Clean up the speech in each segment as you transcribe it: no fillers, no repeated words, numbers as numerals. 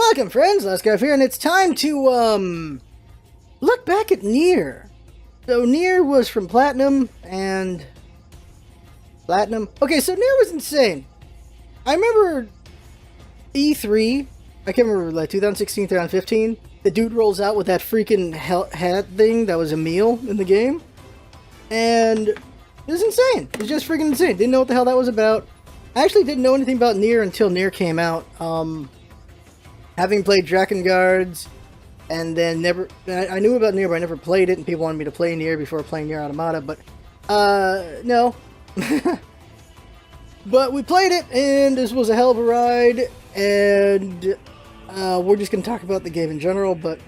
Welcome, friends. LostScarf here, and it's time to look back at Nier. So Nier was from Platinum, and Okay, so Nier was insane. I remember E3. I can't remember, like 2016, 2015. The dude rolls out with that freaking hat thing that was a meal in the game, and it was insane. It was just freaking insane. Didn't know what the hell that was about. I actually didn't know anything about Nier until Nier came out. Having played Drakengard's, and then I knew about Nier, but I never played it, and people wanted me to play Nier before playing Nier Automata, but, no. But we played it, and this was a hell of a ride, and, we're just gonna talk about the game in general, but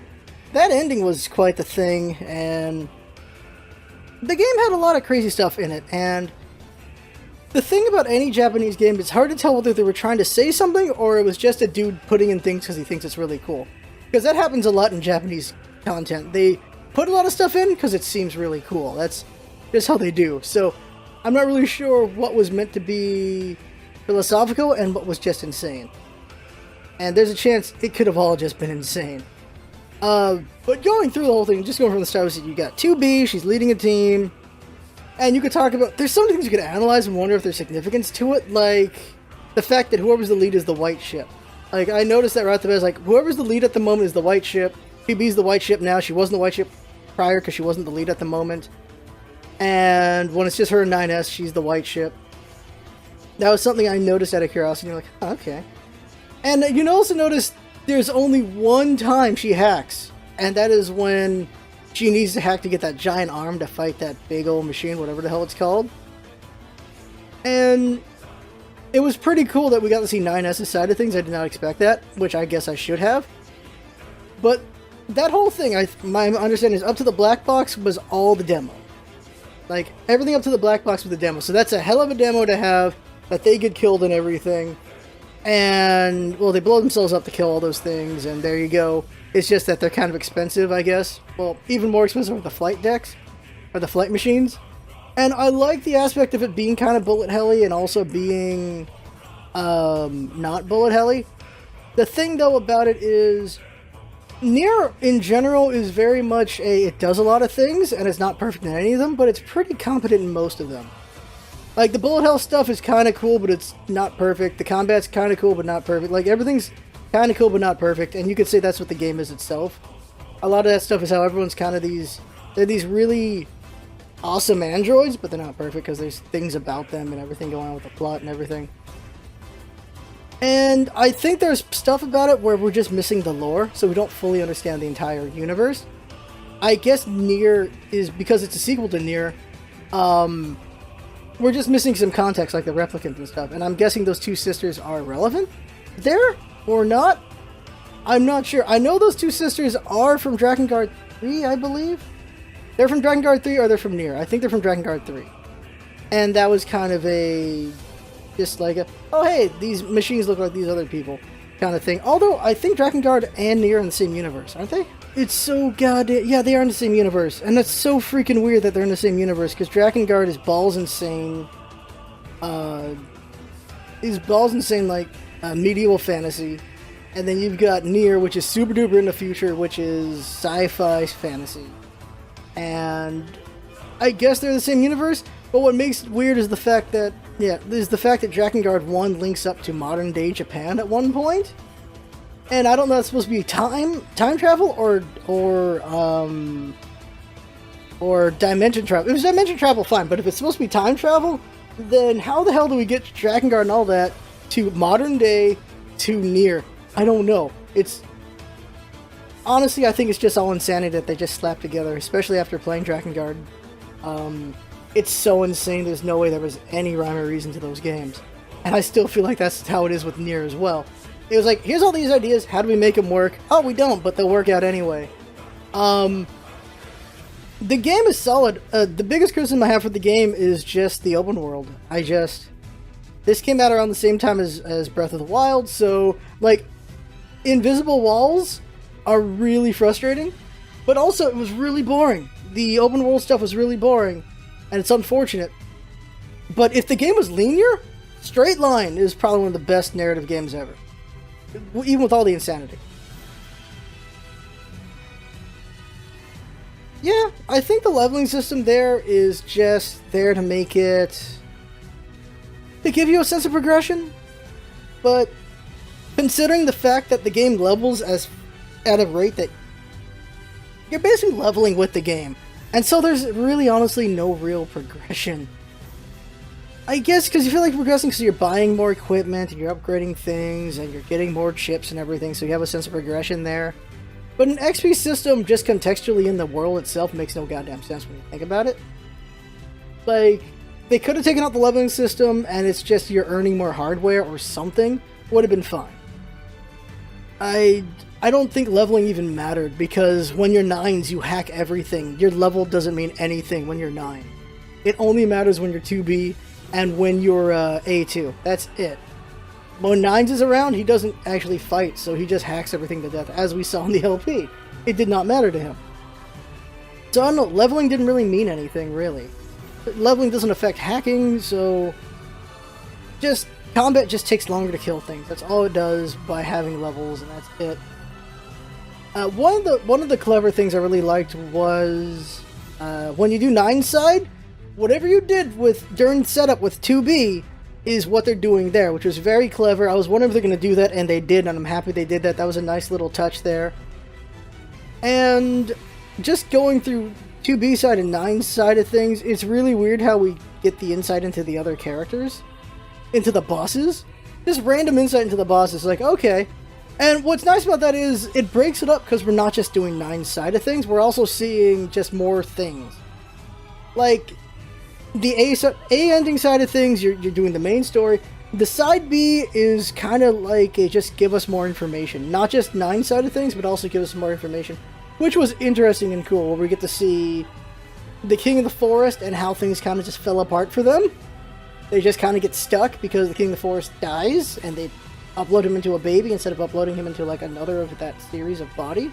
that ending was quite the thing, and the game had a lot of crazy stuff in it, and the thing about any Japanese game, it's hard to tell whether they were trying to say something or it was just a dude putting in things because he thinks it's really cool. Because that happens a lot in Japanese content. They put a lot of stuff in because it seems really cool. That's just how they do. So I'm not really sure what was meant to be philosophical and what was just insane. And there's a chance it could have all just been insane. But going through the whole thing, just going from the start, you got 2B, she's leading a team. And you could talk about, there's some things you could analyze and wonder if there's significance to it, like the fact that whoever's the lead is the white ship. Like, I noticed that right at the best, like, whoever's the lead at the moment is the white ship. PB's the white ship now. She wasn't the white ship prior because she wasn't the lead at the moment. And when it's just her and 9S, she's the white ship. That was something I noticed out of curiosity. You're like, oh, okay. And you also notice there's only one time she hacks, and that is when she needs to hack to get that giant arm to fight that big old machine, whatever the hell it's called. And it was pretty cool that we got to see 9S's side of things. I did not expect that, which I guess I should have. But that whole thing, my understanding is up to the black box was all the demo. Like, everything up to the black box was the demo. So that's a hell of a demo to have, that they get killed and everything. And, well, they blow themselves up to kill all those things, and there you go. It's just that they're kind of expensive, I guess. Well, even more expensive with the flight decks, or the flight machines. And I like the aspect of it being kind of bullet helly and also being not bullet helly. The thing, though, about it is, Nier, in general, is very much it does a lot of things, and it's not perfect in any of them, but it's pretty competent in most of them. Like, the bullet hell stuff is kind of cool, but it's not perfect. The combat's kind of cool, but not perfect. Like, everything's kind of cool, but not perfect, and you could say that's what the game is itself. A lot of that stuff is how everyone's kind of they're these really awesome androids, but they're not perfect because there's things about them and everything going on with the plot and everything. And I think there's stuff about it where we're just missing the lore, so we don't fully understand the entire universe. I guess Nier is, because it's a sequel to Nier, we're just missing some context, like the replicant and stuff, and I'm guessing those two sisters are relevant there? Or not? I'm not sure. I know those two sisters are from Drakengard 3, I believe. They're from Drakengard 3 or they're from Nier. I think they're from Drakengard 3. And that was kind of just like oh hey, these machines look like these other people kind of thing. Although, I think Drakengard and Nier are in the same universe, aren't they? It's so goddamn... Yeah, they are in the same universe. And that's so freaking weird that they're in the same universe, because Drakengard is balls insane. Like, medieval fantasy, and then you've got Nier, which is super duper in the future, which is sci-fi fantasy. And I guess they're the same universe, but what makes it weird is the fact that Drakengard 1 links up to modern day Japan at one point. And I don't know if it's supposed to be time travel or dimension travel. If it's dimension travel, fine, but if it's supposed to be time travel, then how the hell do we get Drakengard and all that to modern day to Nier? I don't know. It's honestly, I think it's just all insanity that they just slapped together, especially after playing Drakengard. It's so insane. There's no way there was any rhyme or reason to those games, and I still feel like that's how it is with Nier as well. It was like, here's all these ideas. How do we make them work? Oh, we don't, but they'll work out anyway. The game is solid. The biggest criticism I have for the game is just the open world. This came out around the same time as Breath of the Wild, so, like, invisible walls are really frustrating, but also it was really boring. The open world stuff was really boring, and it's unfortunate. But if the game was linear, Straight Line is probably one of the best narrative games ever. even with all the insanity. Yeah, I think the leveling system there is just there to make it... to give you a sense of progression. But considering the fact that the game levels at a rate that you're basically leveling with the game, and so there's really honestly no real progression. I guess because you feel like you're progressing because you're buying more equipment, and you're upgrading things, and you're getting more chips and everything, so you have a sense of progression there. But an XP system just contextually in the world itself makes no goddamn sense when you think about it. Like, they could have taken out the leveling system and it's just you're earning more hardware or something. Would have been fine. I don't think leveling even mattered because when you're 9s you hack everything. Your level doesn't mean anything when you're 9. It only matters when you're 2B and when you're A2. That's it. When 9s is around, he doesn't actually fight, so he just hacks everything to death, as we saw in the LP. It did not matter to him. So I don't know, leveling didn't really mean anything, really. Leveling doesn't affect hacking, so... combat just takes longer to kill things. That's all it does by having levels, and that's it. One of the clever things I really liked was... when you do 9 side, whatever you did during setup with 2B... is what they're doing there, which was very clever. I was wondering if they're going to do that, and they did, and I'm happy they did that. That was a nice little touch there. And just going through 2B side and 9 side of things, it's really weird how we get the insight into the other characters. Into the bosses. Just random insight into the bosses, like, okay. And what's nice about that is, it breaks it up because we're not just doing 9 side of things, we're also seeing just more things. Like... the A ending side of things, you're doing the main story. The side B is kind of like a just give us more information. Not just 9 side of things, but also give us more information. Which was interesting and cool, where we get to see the King of the Forest and how things kind of just fell apart for them. They just kind of get stuck because the King of the Forest dies, and they upload him into a baby instead of uploading him into like another of that series of body.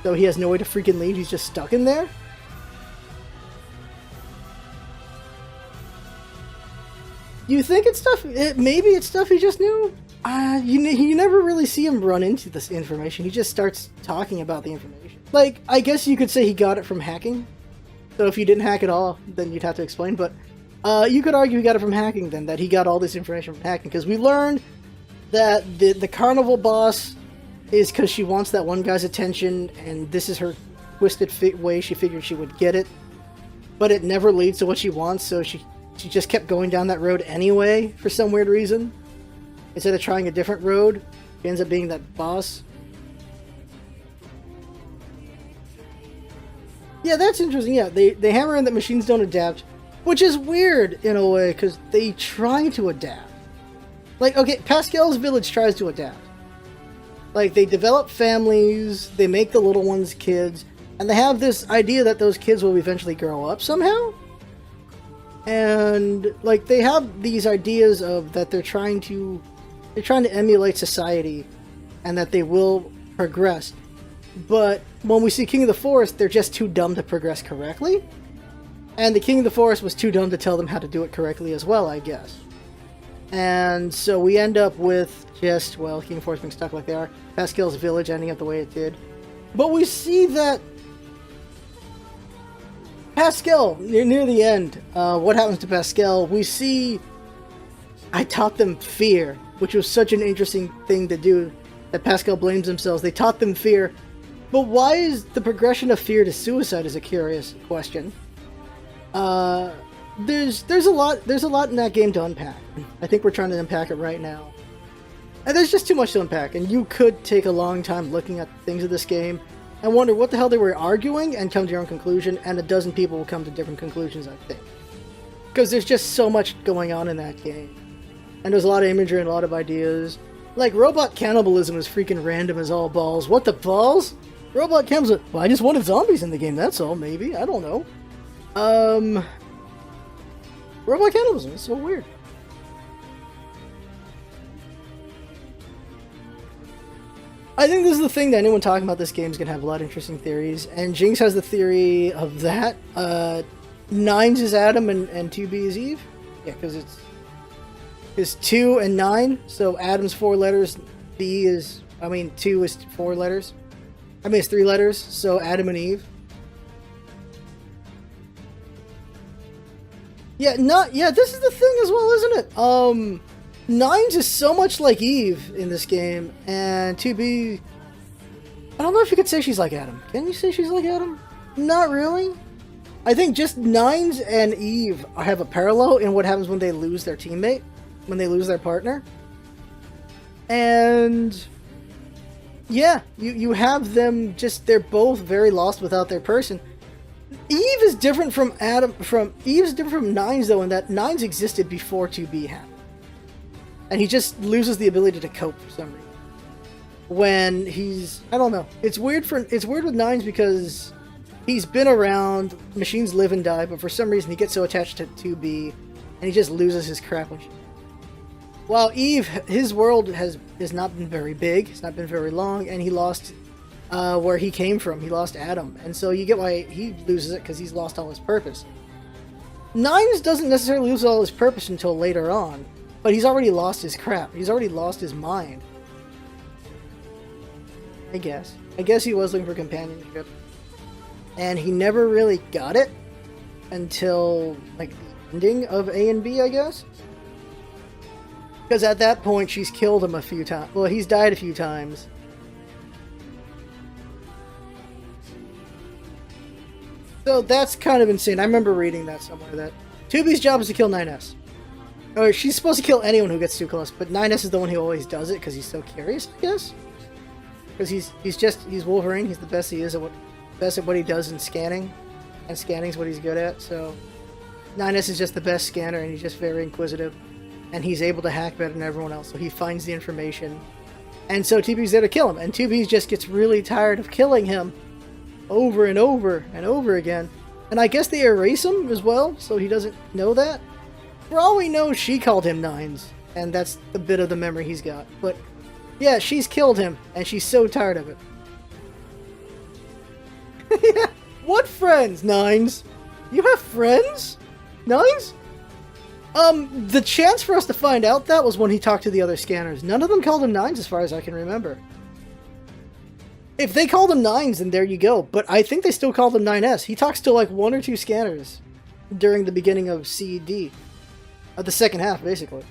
So he has no way to freaking leave, he's just stuck in there. You think it's stuff? Maybe it's stuff he just knew. You never really see him run into this information. He just starts talking about the information. Like, I guess you could say he got it from hacking. So if you didn't hack at all, then you'd have to explain. But you could argue he got it from hacking then, that he got all this information from hacking. Because we learned that the carnival boss is because she wants that one guy's attention, and this is her twisted way she figured she would get it. But it never leads to what she wants, so she just kept going down that road anyway, for some weird reason. Instead of trying a different road, she ends up being that boss. Yeah, that's interesting. Yeah, they hammer in that machines don't adapt, which is weird in a way, because they try to adapt. Like, okay, Pascal's village tries to adapt. Like, they develop families, they make the little ones kids, and they have this idea that those kids will eventually grow up somehow. And like they have these ideas of that they're trying to emulate society and that they will progress. But when we see King of the Forest, they're just too dumb to progress correctly. And the King of the Forest was too dumb to tell them how to do it correctly as well, I guess. And so we end up with just, well, King of the Forest being stuck like they are, Pascal's village ending up the way it did. But we see that Pascal, near the end, what happens to Pascal, we see I taught them fear, which was such an interesting thing to do, that Pascal blames themselves. They taught them fear. But why is the progression of fear to suicide is a curious question. There's a lot in that game to unpack. I think we're trying to unpack it right now. And there's just too much to unpack, and you could take a long time looking at things of this game and wonder what the hell they were arguing and come to your own conclusion, and a dozen people will come to different conclusions, I think. Because there's just so much going on in that game. And there's a lot of imagery and a lot of ideas. Like, robot cannibalism is freaking random as all balls. What the balls? Robot cannibalism. Well, I just wanted zombies in the game, that's all, maybe. I don't know. Robot cannibalism is so weird. I think this is the thing that anyone talking about this game is going to have a lot of interesting theories, and Jinx has the theory of that. 9's is Adam and 2B is Eve. Yeah, because it's 2 and 9, so Adam's 4 letters, B is, I mean, 2 is 4 letters. I mean, it's 3 letters, so Adam and Eve. Yeah, this is the thing as well, isn't it? Nines is so much like Eve in this game, and 2B, I don't know if you could say she's like Adam. Can you say she's like Adam? Not really. I think just Nines and Eve have a parallel in what happens when they lose their teammate, when they lose their partner. And yeah, you have them just, they're both very lost without their person. Eve is different from Eve's different from Nines though, in that Nines existed before 2B happened. And he just loses the ability to cope for some reason. When he's, I don't know. It's weird with Nines because he's been around, machines live and die, but for some reason he gets so attached to 2B and he just loses his crap when she. While Eve, his world has not been very big, it's not been very long, and he lost where he came from. He lost Adam, and so you get why he loses it, because he's lost all his purpose. Nines doesn't necessarily lose all his purpose until later on, but he's already lost his crap. He's already lost his mind. I guess he was looking for companionship, and he never really got it until like the ending of A and B, I guess. Because at that point, she's killed him a few times. Well, he's died a few times. So that's kind of insane. I remember reading that somewhere, that 2B's job is to kill 9S. Or she's supposed to kill anyone who gets too close, but 9S is the one who always does it because he's so curious, I guess. Because he's Wolverine. He's the best he is at what he does in scanning, and scanning's what he's good at. So 9S is just the best scanner, and he's just very inquisitive. And he's able to hack better than everyone else, so he finds the information. And so 2B's there to kill him, and 2B just gets really tired of killing him over and over and over again. And I guess they erase him as well, so he doesn't know that. For all we know, she called him Nines, and that's the bit of the memory he's got. But yeah, she's killed him, and she's so tired of it. Yeah. What friends, Nines? You have friends? Nines? The chance for us to find out that was when he talked to the other scanners. None of them called him Nines as far as I can remember. If they called him Nines, then there you go. But I think they still called him 9S. He talks to like 1 or 2 scanners during the beginning of CD. Of the second half, basically.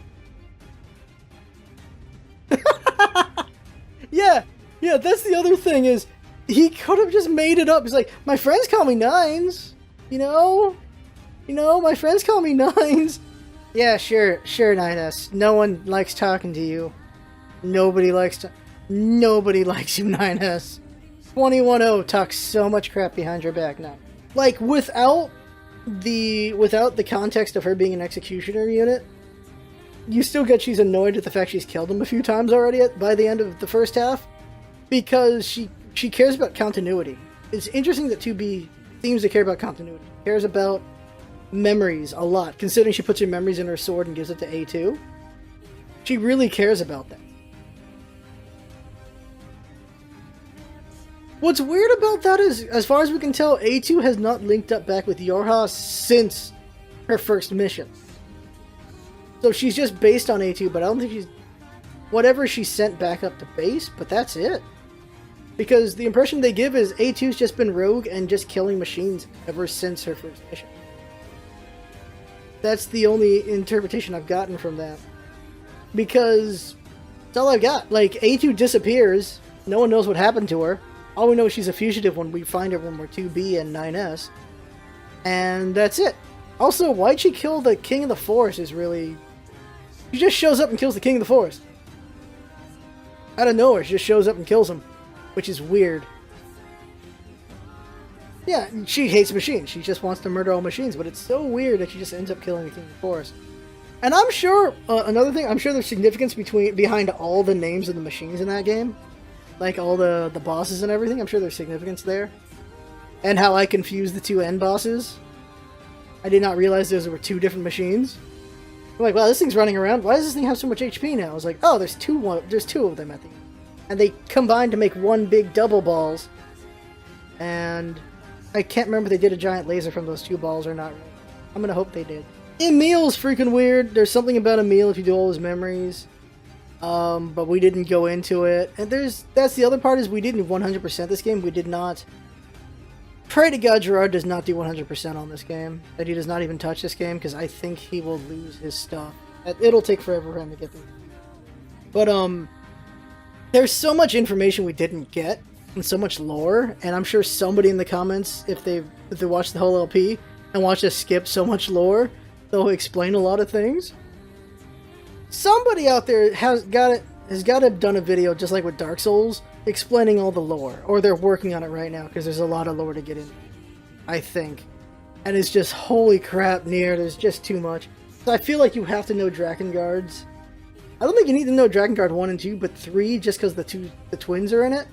Yeah, that's the other thing is, he could have just made it up. He's like, my friends call me Nines. You know, my friends call me Nines. Yeah, sure, 9S. No one likes talking to you. Nobody likes you, 9S. 210 talks so much crap behind your back now. Like, without the context of her being an executioner unit, you still get she's annoyed at the fact she's killed him a few times already by the end of the first half, because she cares about continuity. It's interesting that 2B seems to care about continuity. She cares about memories a lot, considering she puts her memories in her sword and gives it to A2. She really cares about that. What's weird about that is, as far as we can tell, A2 has not linked up back with Yorha since her first mission. So she's just based on A2, but I don't think she's... Whatever she sent back up to base, but that's it. Because the impression they give is A2's just been rogue and just killing machines ever since her first mission. That's the only interpretation I've gotten from that. Because that's all I've got. Like, A2 disappears, no one knows what happened to her. All we know is she's a fugitive when we find her when we're 2B and 9S. And that's it. Also, why'd she kill the King of the Forest is really... She just shows up and kills the King of the Forest. Out of nowhere, she just shows up and kills him. Which is weird. Yeah, she hates machines. She just wants to murder all machines. But it's so weird that she just ends up killing the King of the Forest. And I'm sure, another thing, I'm sure there's significance behind all the names of the machines in that game. Like all the bosses and everything. I'm sure there's significance there. And how I confused the 2 end bosses. I did not realize those were 2 different machines. I'm like, wow, this thing's running around. Why does this thing have so much HP now? I was like, oh, there's two of them at the end. And they combined to make one big double balls. And I can't remember if they did a giant laser from those 2 balls or not. I'm gonna hope they did. Emil's freaking weird. There's something about Emil if you do all his memories. but we didn't go into it. And that's the other part, is we didn't 100% this game. We did not. Pray to God Gerard does not do 100% on this game. That he does not even touch this game, because I think he will lose his stuff. It'll take forever for him to get there. But, there's so much information we didn't get, and so much lore, and I'm sure somebody in the comments, if they watch the whole LP and watch us skip so much lore, they'll explain a lot of things. Somebody out there has got to have done a video just like with Dark Souls, explaining all the lore, or they're working on it right now, because there's a lot of lore to get in, I think. And it's just, holy crap, Nier, there's just too much. So I feel like you have to know Drakengard's. I don't think you need to know Drakengard 1 and 2, but 3, just because the twins are in it.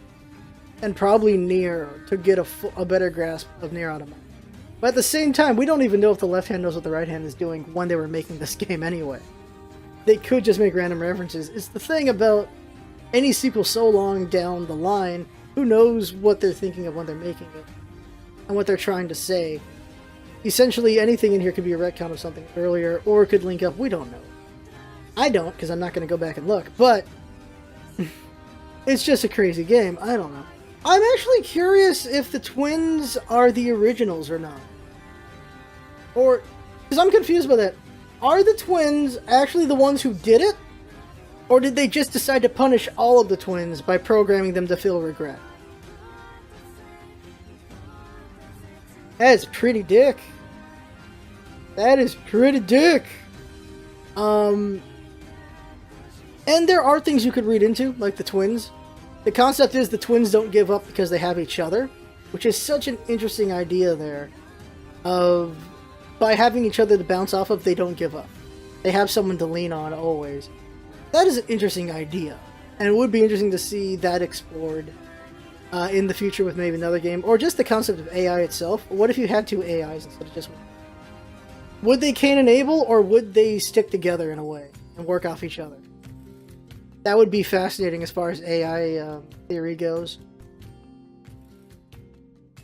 And probably Nier, to get a better grasp of Nier Automata. But at the same time, we don't even know if the left hand knows what the right hand is doing when they were making this game anyway. They could just make random references. It's the thing about any sequel so long down the line, who knows what they're thinking of when they're making it, and what they're trying to say. Essentially, anything in here could be a retcon of something earlier, or it could link up, we don't know. I don't, because I'm not going to go back and look, but it's just a crazy game, I don't know. I'm actually curious if the twins are the originals or not. Or, because I'm confused by that. Are the twins actually the ones who did it? Or did they just decide to punish all of the twins by programming them to feel regret? That is pretty dick. That is pretty dick. And there are things you could read into, like the twins. The concept is the twins don't give up because they have each other, which is such an interesting idea there. Of, by having each other to bounce off of, they don't give up. They have someone to lean on always. That is an interesting idea, and it would be interesting to see that explored in the future with maybe another game, or just the concept of AI itself. What if you had two AIs instead of just one? Would they Cain and Abel, or would they stick together in a way and work off each other? That would be fascinating as far as AI theory goes.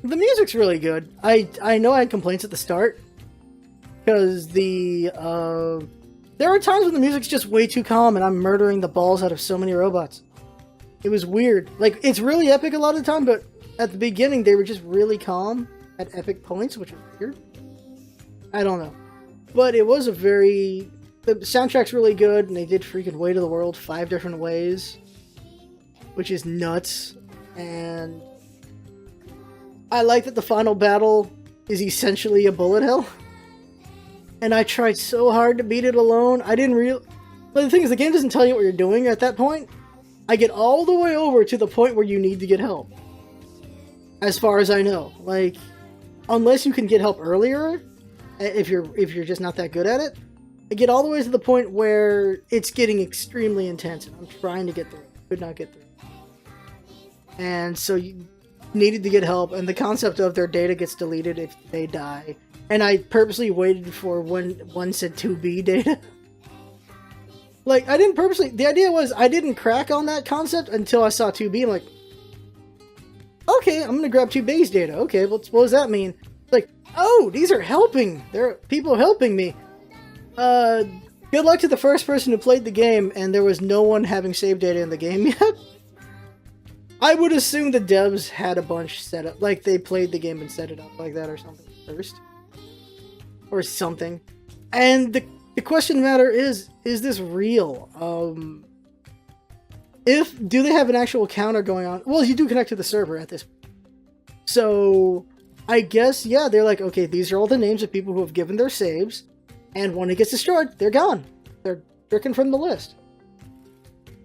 The music's really good. I know I had complaints at the start, because there are times when the music's just way too calm and I'm murdering the balls out of so many robots. It was weird. Like, it's really epic a lot of the time, but at the beginning they were just really calm at epic points, which was weird. I don't know. But it was the soundtrack's really good, and they did freaking Weight of the World 5 different ways, which is nuts. And I like that the final battle is essentially a bullet hell. And I tried so hard to beat it alone. I didn't But the thing is, the game doesn't tell you what you're doing at that point. I get all the way over to the point where you need to get help. As far as I know. Like, unless you can get help earlier, if you're just not that good at it, I get all the way to the point where it's getting extremely intense, and I'm trying to get through it. Could not get through it. And so you needed to get help, and the concept of their data gets deleted if they die. And I purposely waited for when one said 2B data. Like, I didn't purposely... The idea was, I didn't crack on that concept until I saw 2B. I'm like, okay, I'm gonna grab 2B's data. Okay, what does that mean? Like, oh, these are helping. There are people helping me. Good luck to the first person who played the game, and there was no one having save data in the game yet. I would assume the devs had a bunch set up. Like, they played the game and set it up like that or something first. Or something. And the question matter is this real? Do they have an actual counter going on? Well, you do connect to the server at this point. So, I guess, yeah, they're like, okay, these are all the names of people who have given their saves, and when it gets destroyed, they're gone. They're stricken from the list.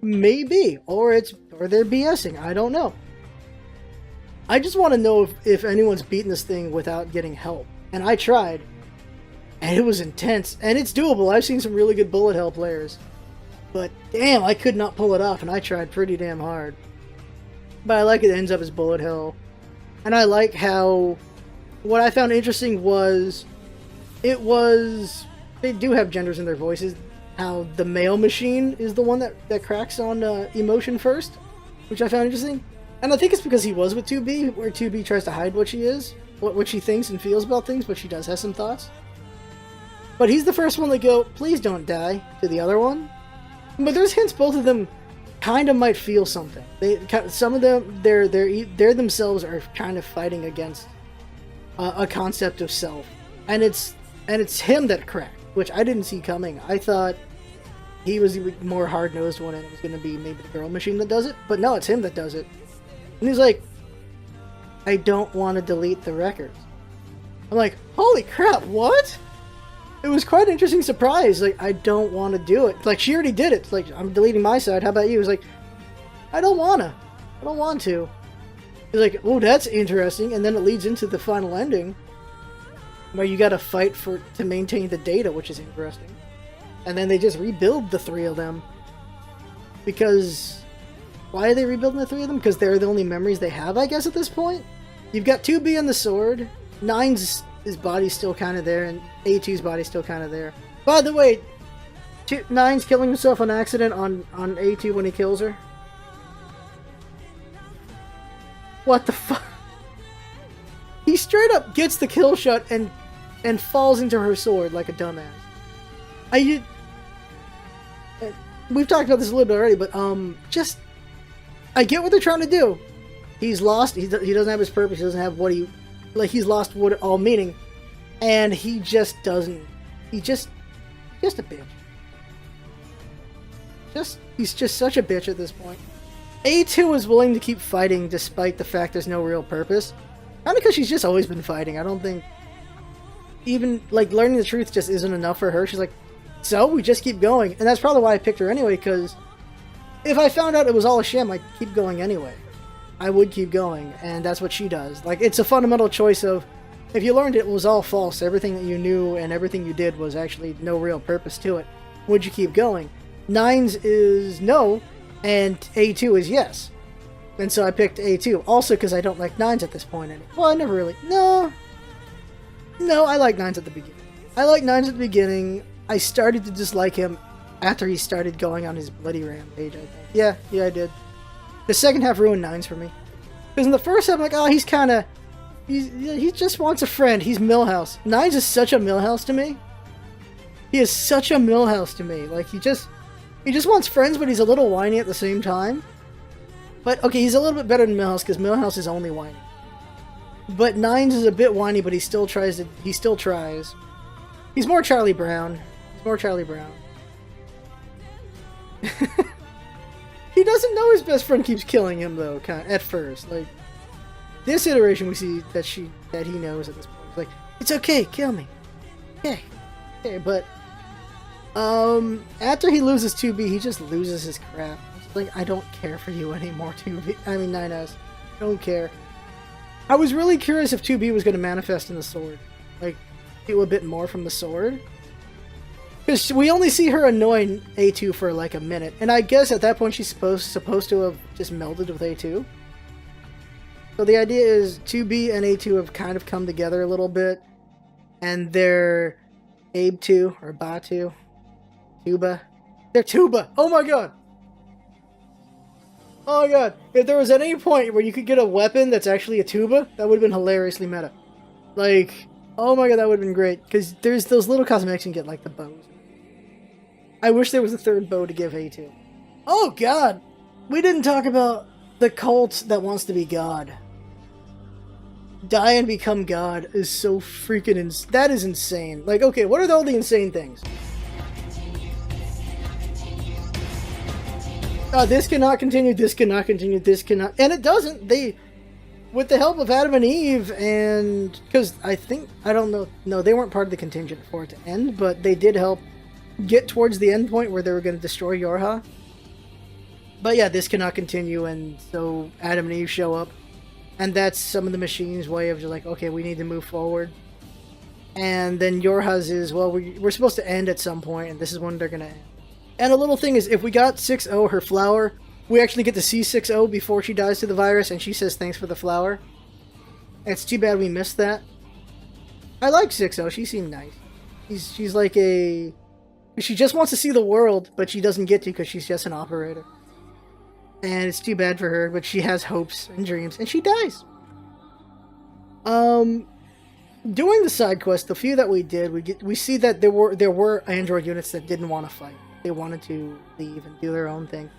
Maybe. Or they're BSing. I don't know. I just want to know if anyone's beaten this thing without getting help. And I tried. And it was intense. And it's doable. I've seen some really good bullet hell players. But damn, I could not pull it off, and I tried pretty damn hard. But I like it ends up as bullet hell. And I like how... What I found interesting was... They do have genders in their voices. How the male machine is the one that cracks on emotion first. Which I found interesting. And I think it's because he was with 2B, where 2B tries to hide what she is. What she thinks and feels about things, but she does have some thoughts. But he's the first one to go, please don't die, to the other one. But there's hints both of them kind of might feel something. Some of them, they're themselves are kind of fighting against a concept of self, and it's him that cracked, which I didn't see coming. I thought he was the more hard-nosed one, and it was going to be maybe the girl machine that does it, but no, it's him that does it. And he's like, I don't want to delete the records. I'm like, holy crap, what? It was quite an interesting surprise. Like, I don't want to do it. Like, she already did it. It's like, I'm deleting my side. How about you? It was like, I don't want to. I don't want to. He's like, oh, that's interesting. And then it leads into the final ending, where you got to fight to maintain the data, which is interesting. And then they just rebuild the three of them. Because, why are they rebuilding the three of them? Because they're the only memories they have, I guess, at this point. You've got 2B on the sword. 9's his body's still kind of there, and A2's body's still kind of there. By the way, 9's killing himself on accident on A2 when he kills her. What the fuck? He straight up gets the kill shot and falls into her sword like a dumbass. We've talked about this a little bit already, but I get what they're trying to do. He's lost. He doesn't have his purpose. He doesn't have what he's lost what it all meaning, and he just doesn't. He's just a bitch. He's just such a bitch at this point. A2 is willing to keep fighting despite the fact there's no real purpose. Kind of because she's just always been fighting. I don't think even like learning the truth just isn't enough for her. She's like, so we just keep going, and that's probably why I picked her anyway. Because if I found out it was all a sham, I'd keep going anyway. I would keep going, and that's what she does. Like, it's a fundamental choice of, if you learned it was all false, everything that you knew and everything you did was actually no real purpose to it, would you keep going? 9's is no, and A2 is yes. And so I picked A2, also because I don't like 9's at this point anymore. Well, I never really... No, I like 9's at the beginning. I like 9's at the beginning. I started to dislike him after he started going on his bloody rampage, I think. Yeah, I did. The second half ruined 9's for me. Because in the first half, I'm like, oh, he's kind of... He just wants a friend. He's Milhouse. 9's is such a Milhouse to me. He is such a Milhouse to me. Like, he just wants friends, but he's a little whiny at the same time. But, okay, he's a little bit better than Milhouse, because Milhouse is only whiny. But 9's is a bit whiny, but he still tries. He's more Charlie Brown. He doesn't know his best friend keeps killing him, though, at first. Like, this iteration we see that he knows at this point. It's like, it's okay, kill me. Okay, but after he loses 2B, he just loses his crap. It's like, I don't care for you anymore, 2B. I mean, 9S. I don't care. I was really curious if 2B was going to manifest in the sword. Like, do a bit more from the sword. Because we only see her annoying A2 for like a minute. And I guess at that point she's supposed to have just melded with A2. So the idea is 2B and A2 have kind of come together a little bit. And they're Abe2 or Ba2. Tuba. They're Tuba! Oh my god! Oh my god! If there was at any point where you could get a weapon that's actually a tuba, that would have been hilariously meta. Like, oh my god, that would have been great. Because there's those little cosmetics you can get, like the bows. I wish there was a third bow to give A2. Oh god! We didn't talk about the cult that wants to be God. Die and become God is so freaking that is insane. Like, okay, what are all the insane things? This cannot continue, this cannot continue, this cannot... And it doesn't. They... With the help of Adam and Eve and... Because I don't know... No, they weren't part of the contingent for it to end, but they did help get towards the end point where they were going to destroy Yorha. But yeah, this cannot continue, and so Adam and Eve show up. And that's some of the machine's way of just like, okay, we need to move forward. And then Yorha's is, well, we're supposed to end at some point, and this is when they're going to end. And a little thing is, if we got 6-0, her flower, we actually get to see 6-0 before she dies to the virus, and she says thanks for the flower. It's too bad we missed that. I like 6-0, she seemed nice. She's like a... She just wants to see the world, but she doesn't get to because she's just an operator. And it's too bad for her, but she has hopes and dreams, and she dies. Doing the side quest, the few that we did, we see that there were android units that didn't want to fight. they wanted to leave and do their own thing.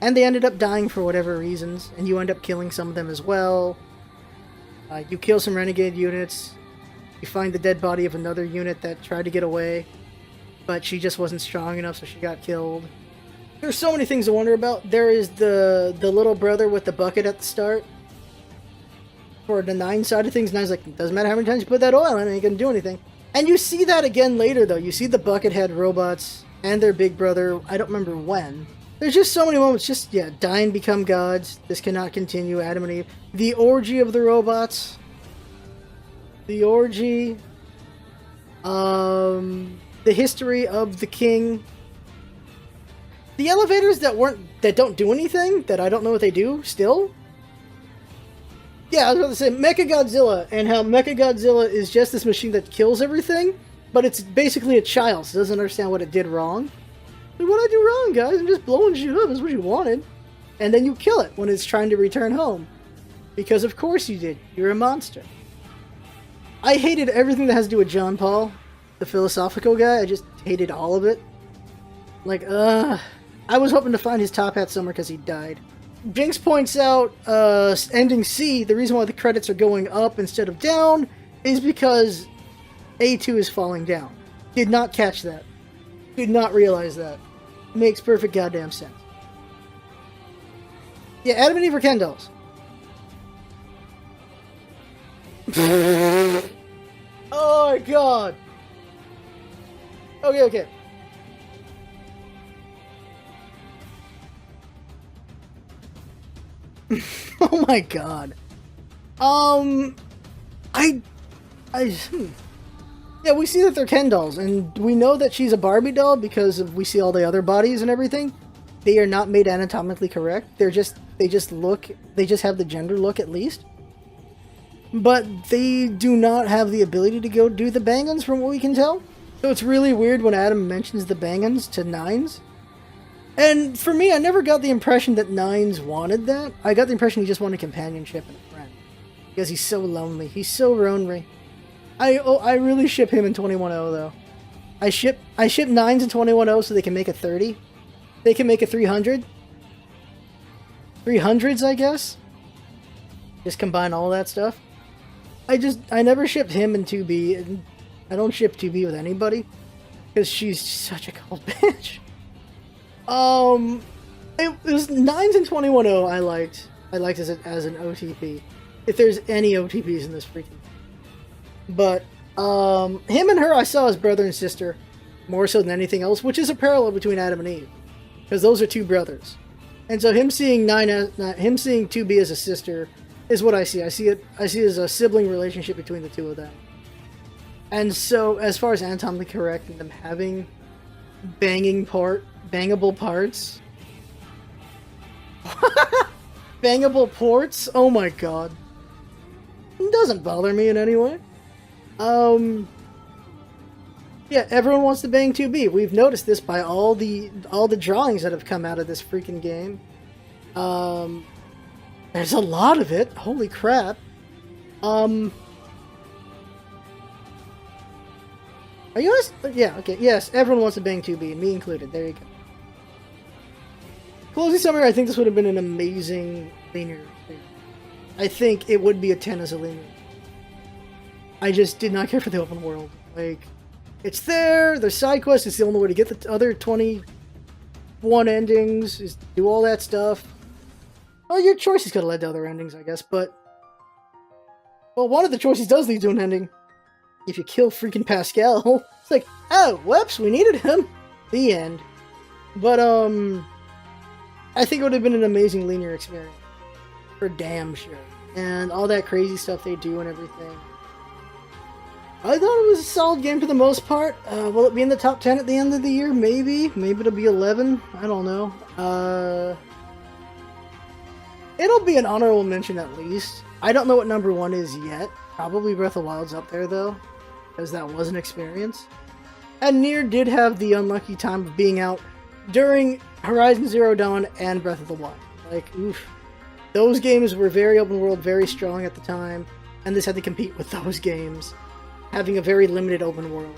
And they ended up dying for whatever reasons, and you end up killing some of them as well. You kill some renegade units. You find the dead body of another unit that tried to get away, but she just wasn't strong enough, so she got killed. There's so many things to wonder about. There is the little brother with the bucket at the start. For the 9 side of things, 9's like, doesn't matter how many times you put that oil in, it ain't gonna do anything. And you see that again later, though. You see the Buckethead robots and their big brother. I don't remember when. There's just so many moments. Just, yeah, die and become gods. This cannot continue. Adam and Eve. The orgy of the robots. The orgy. The history of the king. The elevators that don't do anything, that I don't know what they do still. Yeah, I was about to say Mechagodzilla, and how Mechagodzilla is just this machine that kills everything, but it's basically a child, so it doesn't understand what it did wrong. Like, what did I do wrong, guys? I'm just blowing shit up, that's what you wanted. And then you kill it when it's trying to return home. Because of course you did. You're a monster. I hated everything that has to do with John Paul, the philosophical guy. I just hated all of it. Like, I was hoping to find his top hat somewhere because he died. Jinx points out, ending C, the reason why the credits are going up instead of down is because A2 is falling down. Did not catch that. Did not realize that. Makes perfect goddamn sense. Yeah, Adam and Eve are Ken dolls. Oh my god. Okay. Oh my god. Yeah, we see that they're Ken dolls, and we know that she's a Barbie doll because we see all the other bodies and everything. They are not made anatomically correct. They just have the gender look at least. But they do not have the ability to go do the bangons from what we can tell. So it's really weird when Adam mentions the bangons to 9's. And for me, I never got the impression that 9's wanted that. I got the impression he just wanted companionship and a friend. Because he's so lonely. He's so lonely. I really ship him in 21-0 though. I ship 9's in 21-0 so they can make a 30. They can make a 300. 300s, I guess. Just combine all that stuff. I never shipped him in 2B. And I don't ship 2B with anybody. Because she's such a cold bitch. It was 9's and 21-0 I liked. I liked as an OTP. If there's any OTPs in this freaking... But, him and her I saw as brother and sister. More so than anything else. Which is a parallel between Adam and Eve. Because those are two brothers. And so him seeing 2B as a sister is what I see. I see it as a sibling relationship between the two of them. And so, as far as anatomically correct and them having bangable parts. Bangable ports? Oh my god. It doesn't bother me in any way. Yeah, everyone wants to bang 2B. We've noticed this by all the drawings that have come out of this freaking game. There's a lot of it. Holy crap. Are you honest? Yeah, okay. Yes, everyone wants to bang 2B, me included. There you go. Closing summary, I think this would have been an amazing linear experience. I think it would be a 10 as a linear. I just did not care for the open world. Like, it's there's side quests, it's the only way to get the other 21 endings, is do all that stuff. Well, your choices could have led to other endings, I guess, but... Well, one of the choices does lead to an ending. If you kill freaking Pascal. It's like, oh, whoops, we needed him. The end. But, I think it would have been an amazing linear experience. For damn sure. And all that crazy stuff they do and everything. I thought it was a solid game for the most part. Will it be in the top 10 at the end of the year? Maybe. Maybe it'll be 11. I don't know. It'll be an honorable mention at least. I don't know what number 1 is yet. Probably Breath of the Wild's up there though. Because that was an experience. And Nier did have the unlucky time of being out during Horizon Zero Dawn and Breath of the Wild. Like, oof. Those games were very open world, very strong at the time. And this had to compete with those games. Having a very limited open world.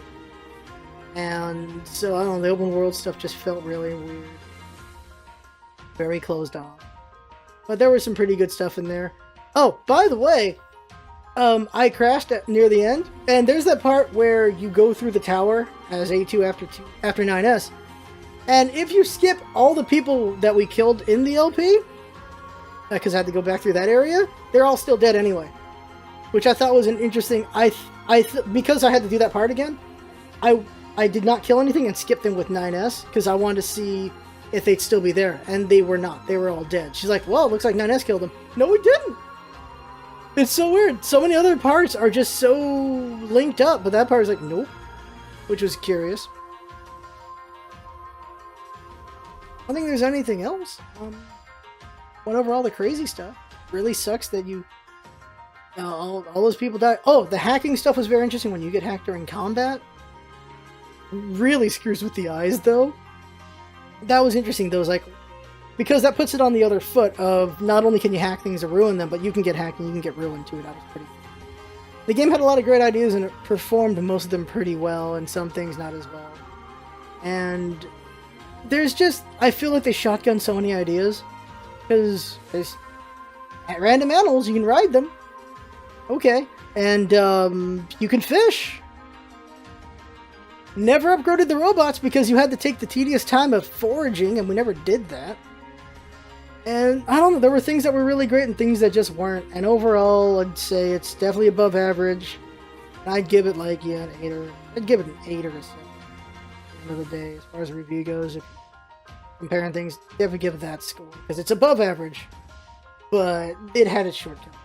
And so, I don't know, the open world stuff just felt really weird. Very closed off. But there was some pretty good stuff in there. Oh, by the way, I crashed near the end, and there's that part where you go through the tower as A2 after 9S, and if you skip all the people that we killed in the LP, because I had to go back through that area, they're all still dead anyway, which I thought was an interesting. Because I had to do that part again, I did not kill anything and skipped them with 9S because I wanted to see if they'd still be there, and they were not. They were all dead. She's like, "Well, it looks like 9S killed them." No, it didn't. It's so weird. So many other parts are just so linked up, but that part is like, nope, which was curious. I don't think there's anything else. Went over all the crazy stuff. Really sucks that you all those people died. Oh, the hacking stuff was very interesting when you get hacked during combat. Really screws with the eyes, though. That was interesting, though. Like, because that puts it on the other foot of not only can you hack things to ruin them, but you can get hacked and you can get ruined too. That was pretty cool. The game had a lot of great ideas and it performed most of them pretty well, and some things not as well. And there's just, I feel like they shotgun so many ideas. Because there's random animals, you can ride them. Okay. And you can fish. Never upgraded the robots because you had to take the tedious time of foraging, and we never did that. And I don't know, there were things that were really great and things that just weren't. And overall, I'd say it's definitely above average. And I'd give it like, yeah, an 8 or... I'd give it an 8 or a 7. At the end of the day, as far as the review goes, if comparing things, definitely give it that score. Because it's above average. But it had its shortcomings.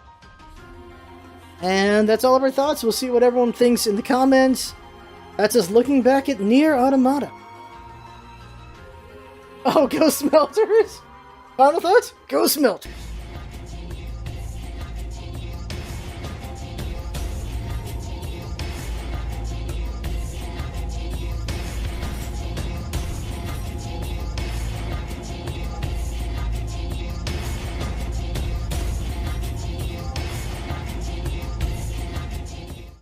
And that's all of our thoughts. We'll see what everyone thinks in the comments. That's us looking back at Nier Automata. Oh, go Smelters! Final thoughts? Go Smelters!